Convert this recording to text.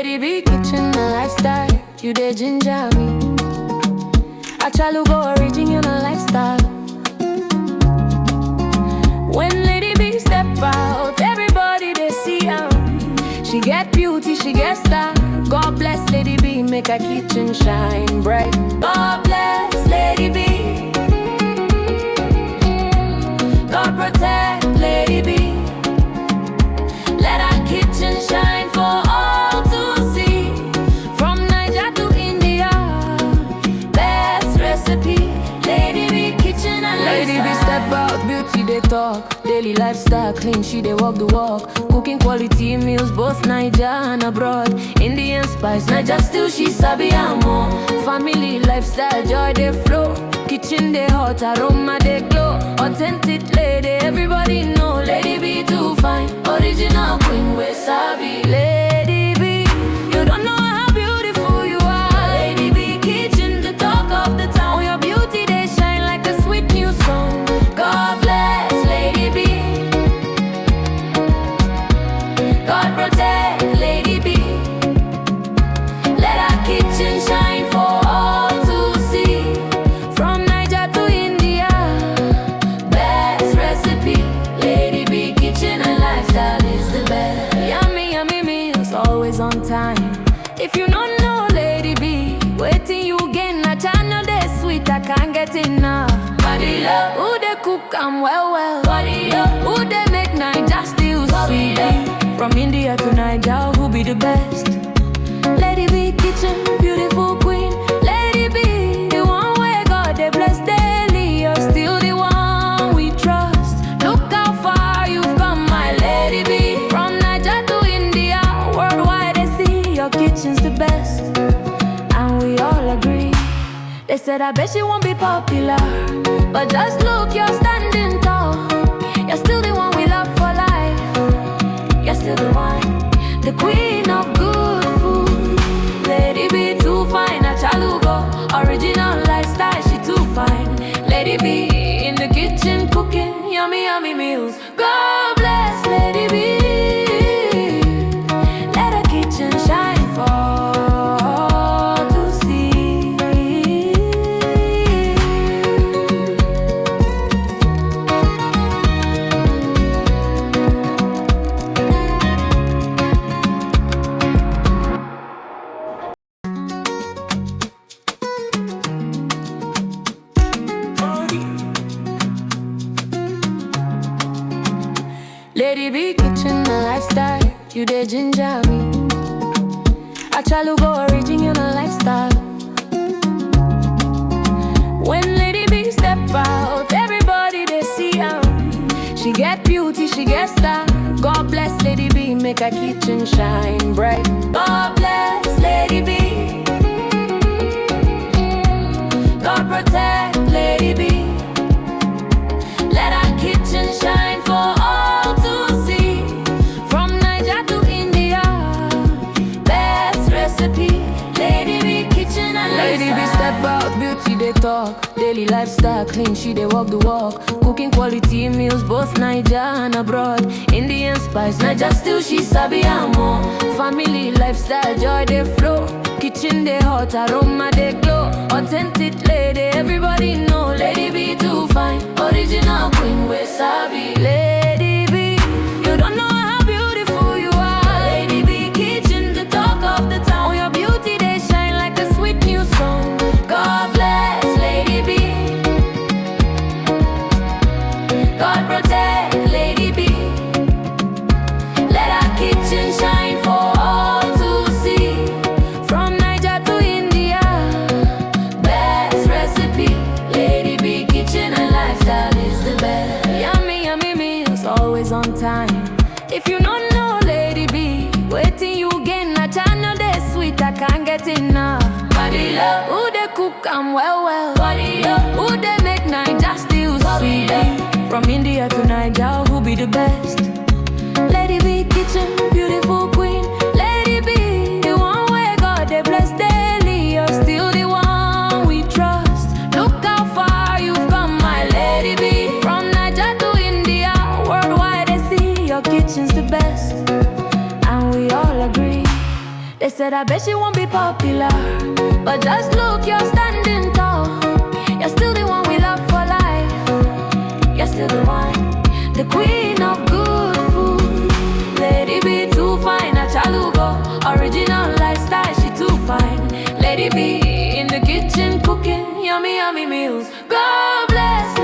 Lady B kitchen a lifestyle, you dey ginger me. I try to go original lifestyle. When Lady B step out, everybody they see her. She get beauty, she get style. God bless Lady B, make her kitchen shine bright. God bless Lady B. God protect Lady B. Let her kitchen shine for all to see. From Niger to India, best recipe. Lady B kitchen and Lady B step out, beauty they talk. Daily lifestyle clean, she they walk the walk. Cooking quality meals, both Niger and abroad. Indian spice, Niger still she sabi more. Family lifestyle, joy they flow. Kitchen they hot, aroma they glow. Authentic lady, everybody know. Lady B too fine, original queen we sabi. Lady B, you don't know how beautiful you are. Lady B kitchen, the talk of the town. Your beauty they shine like a sweet new song. God bless Lady B. God protect Lady B. Let our kitchen shine for all to see. From Niger to India, best recipe. Lady B kitchen and lifestyle is the best. Yummy, yummy meals, always on time. If you don't know Lady B, waiting you gain a channel they sweet, I can't get enough. Body love, who they cook and well. Body up, who they make Niger still sweet. From India to Niger, who be the best? Lady B kitchen, beautiful queen. Lady B, the one where God they bless daily. You're still the one we trust. Look how far you've come, my Lady B. From Niger to India, worldwide they see your kitchen's the best. And we all agree. They said I bet she won't be popular, but just look, you're standing tall. You're still the one we love for life. You're still the one, the queen of good food. Lady B too fine, a chalugo. Original lifestyle, she too fine. Lady B in the kitchen cooking yummy, yummy meals. God bless Lady B. Let her kitchen shine for all to see. Lady B kitchen a lifestyle, you dey ginger me. I try to go original lifestyle. When Lady B step out, everybody they see her. She get beauty, she get style. God bless Lady B, make her kitchen shine bright. God bless Lady B. God protect Lady B. Let our kitchen shine for all to see. From Niger to India, best recipe. Lady B kitchen and Lady B step out, beauty they talk. Daily lifestyle clean, she they walk the walk. Cooking quality meals, both Niger and abroad. Indian spice, Niger still she sabi more. Family lifestyle, joy they flow. Kitchen they hot, aroma they glow. Authentic lady, everybody know. Lady B too fine, original queen we sabi. Lady B, you don't know how beautiful you are. Lady B kitchen, the talk of the town. Your beauty they shine like a sweet new song. God bless Lady B. God protect Lady B. Let our kitchen shine for all to see. From Niger to India, best recipe. Lady B kitchen and lifestyle is the best. Yummy, yummy meals, always on time. If you don't know Lady B, waiting you gain a channel they sweet, I can't get enough. Body love, who they cook and well. Body up, who they make Niger still sweet. From India to Niger, who be the best? Lady B kitchen, beautiful queen. Lady B, the one where God they bless daily. You're still the one we trust. Look how far you've come, my Lady B. From Niger to India, worldwide they see your kitchen's the best. And we all agree. They They said I bet she won't be popular, but just look, you're standing tall. You're still the one we love for life. You're still the one, the queen of good food. Lady B too fine, a chalugo. Original lifestyle, she too fine. Lady B in the kitchen cooking yummy, yummy meals. God bless